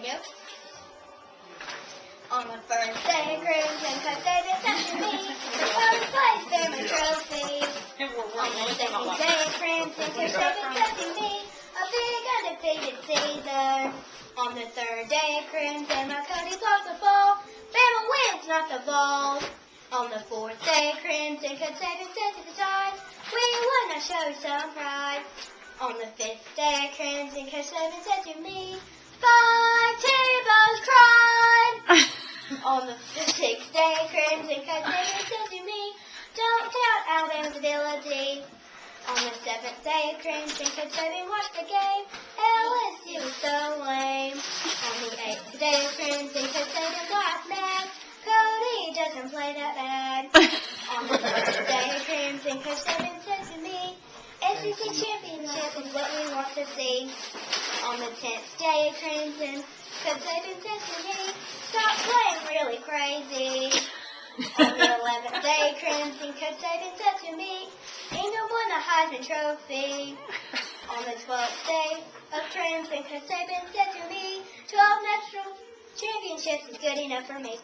Nope. On the first day, Crimson Coach David sent to me the first place family trophy. On the second day, Crimson Coach David sent to me a big undefeated season. On the third day, Crimson my Cody blocked the ball. Bama wins, not the ball. On the fourth day, Crimson Coach David sent to the side. We won, I show some pride. On the fifth day, Crimson Coach David said to me, 5 T-Bones cried. On the sixth day, Crimson Coach David said to me, don't doubt Alabama's ability. On the seventh day, Crimson Coach David watched the game. LSU was so lame. On the eighth day, Crimson Coach David got mad. Cody doesn't play that bad. On the ninth day, Crimson Coach David said to me, SEC championship is what we want to see. On the 10th day, Crimson Coach David said to me, stop playing really crazy. On the 11th day, Crimson Coach David said to me, Ingham won the Heisman Trophy. On the 12th day of Crimson Coach David said to me, 12 national championships is good enough for me.